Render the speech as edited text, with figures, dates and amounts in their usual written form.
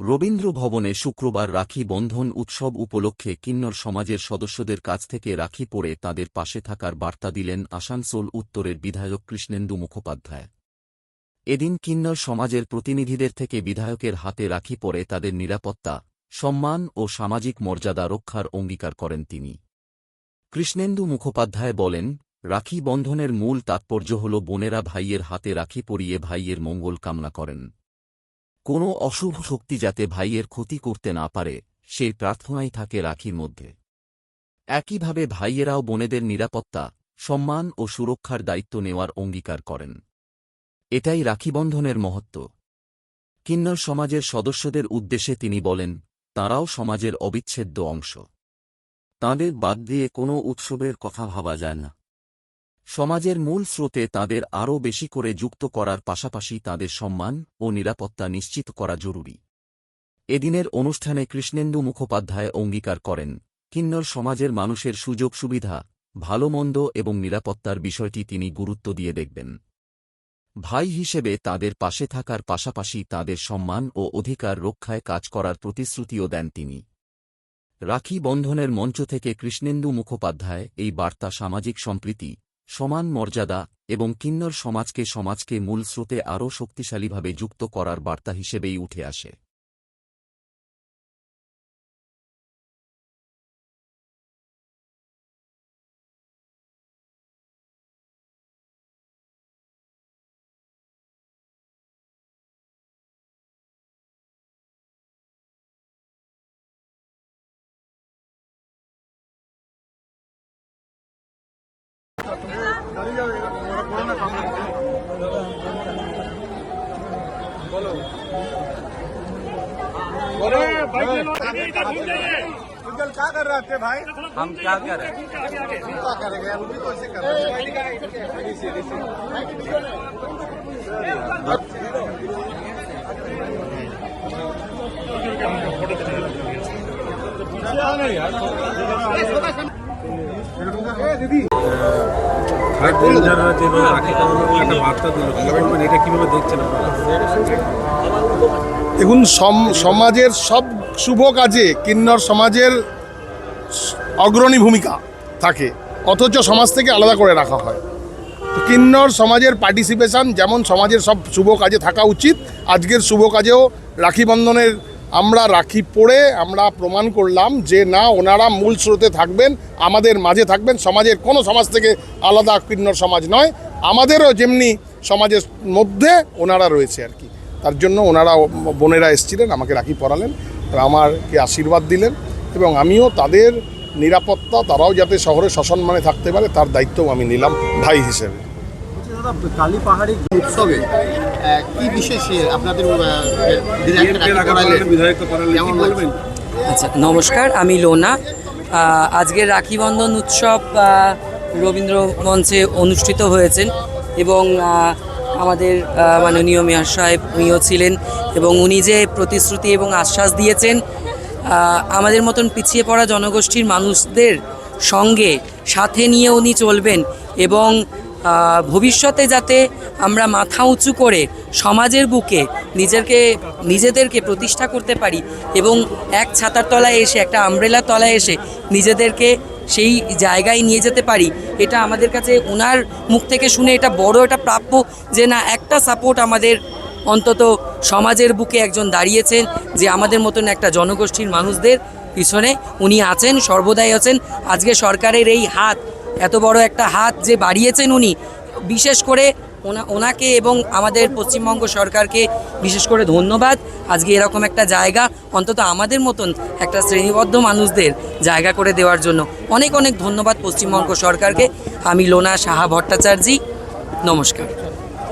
রবীন্দ্র ভবনে শুক্রবার রাখি বন্ধন উৎসব উপলক্ষে কিন্নর সমাজের সদস্যদের কাছ থেকে রাখি পরে তাঁদের পাশে থাকার বার্তা দিলেন আসানসোল উত্তরের বিধায়ক কৃষ্ণেন্দু মুখোপাধ্যায়। এদিন কিন্নর সমাজের প্রতিনিধিদের থেকে বিধায়কের হাতে রাখি পরে তাদের নিরাপত্তা, সম্মান ও সামাজিক মর্যাদা রক্ষার অঙ্গীকার করেন তিনি। কৃষ্ণেন্দু মুখোপাধ্যায় বলেন, রাখি বন্ধনের মূল তাৎপর্য হল বোনেরা ভাইয়ের হাতে রাখি পরিয়ে ভাইয়ের মঙ্গল কামনা করেন। কোনো অশুভ শক্তি যাতে ভাইয়ের ক্ষতি করতে না পারে, সেই প্রার্থনাই থাকে রাখির মধ্যে। একইভাবে ভাইয়েরাও বোনেদের নিরাপত্তা, সম্মান ও সুরক্ষার দায়িত্ব নেওয়ার অঙ্গীকার করেন। এটাই রাখিবন্ধনের মহত্ব। কিন্নর সমাজের সদস্যদের উদ্দেশ্যে তিনি বলেন, তাঁরাও সমাজের অবিচ্ছেদ্য অংশ। তাঁদের বাদ দিয়ে কোনো উৎসবের কথা ভাবা যায় না। সমাজের মূল স্রোতে তাঁদের আরও বেশি করে যুক্ত করার পাশাপাশি তাঁদের সম্মান ও নিরাপত্তা নিশ্চিত করা জরুরি। এদিনের অনুষ্ঠানে কৃষ্ণেন্দু মুখোপাধ্যায় অঙ্গীকার করেন, কিন্নর সমাজের মানুষের সুযোগ সুবিধা, ভালোমন্দ এবং নিরাপত্তার বিষয়টি তিনি গুরুত্ব দিয়ে দেখবেন। ভাই হিসেবে তাঁদের পাশে থাকার পাশাপাশি তাঁদের সম্মান ও অধিকার রক্ষায় কাজ করার প্রতিশ্রুতিও দেন তিনি। রাখি বন্ধনের মঞ্চ থেকে কৃষ্ণেন্দু মুখোপাধ্যায় এই বার্তা সামাজিক সম্প্রীতি, সমান মর্যাদা এবং কিন্নর সমাজকে মূল স্রোতে আরও শক্তিশালীভাবে যুক্ত করার বার্তা হিসেবেই উঠে আসে। क्या कर रहे थे भाई? हम क्या कर रहे हैं? क्या करेंगे? हम भी तो ऐसे कर रहे हैं। दीदी দেখুন, সমাজের সব শুভ কাজে কিন্নর সমাজের অগ্রণী ভূমিকা থাকে, অথচ সমাজ থেকে আলাদা করে রাখা হয়। তো কিন্নর সমাজের পার্টিসিপেশন যেমন সমাজের সব শুভ কাজে থাকা উচিত, আজকের শুভ কাজেও রাখি বন্ধনের আমরা রাখি পড়ে আমরা প্রমাণ করলাম যে না, ওনারা মূল স্রোতে থাকবেন, আমাদের মাঝে থাকবেন। সমাজের কোনো সমাজ থেকে আলাদা কিন্নর সমাজ নয়, আমাদেরও যেমনি সমাজের মধ্যে ওনারা রয়েছে আর কি। তার জন্য ওনারা বোনেরা এসেছিলেন, আমাকে রাখি পরালেন, আমাকে আশীর্বাদ দিলেন এবং আমিও তাদের নিরাপত্তা, তারাও যাতে শহরে সসম্মানে থাকতে পারে তার দায়িত্বও আমি নিলাম ভাই হিসেবে। কালী পাহাড়ি উৎসবে কি বিশেষ আপনাদের আচ্ছা, নমস্কার, আমি লোনা। আজকের রাখি বন্ধন উৎসব রবীন্দ্র মঞ্চে অনুষ্ঠিত হয়েছেন এবং আমাদের মাননীয় মেয়র সাহেব উনিও ছিলেন এবং উনি যে প্রতিশ্রুতি এবং আশ্বাস দিয়েছেন আমাদের মতন পিছিয়ে পড়া জনগোষ্ঠীর মানুষদের সঙ্গে সাথে নিয়ে উনি চলবেন এবং ভবিষ্যতে যাতে আমরা মাথা উঁচু করে সমাজের বুকে নিজেদেরকে প্রতিষ্ঠা করতে পারি এবং এক ছাতার তলায় এসে, একটা আমব্রেলার তলায় এসে নিজেদেরকে সেই জায়গায় নিয়ে যেতে পারি, এটা আমাদের কাছে ওনার মুখ থেকে শুনে এটা বড় একটা প্রাপ্য যে না, একটা সাপোর্ট আমাদের অন্তত সমাজের বুকে একজন দাঁড়িয়েছেন যে আমাদের মতন একটা জনগোষ্ঠীর মানুষদের পিছনে উনি আছেন, সর্বদাই আছেন। আজকে সরকারের এই হাত, এত বড় একটা হাত যে বাড়িয়েছেন উনি, বিশেষ করে ওনাকে এবং আমাদের পশ্চিমবঙ্গ সরকারকে বিশেষ করে ধন্যবাদ। আজকে এরকম একটা জায়গা অন্তত আমাদের মতন একটা শ্রেণীবদ্ধ মানুষদের জায়গা করে দেওয়ার জন্য অনেক অনেক ধন্যবাদ পশ্চিমবঙ্গ সরকারকে। আমি লোনা সাহা ভট্টাচার্য, নমস্কার।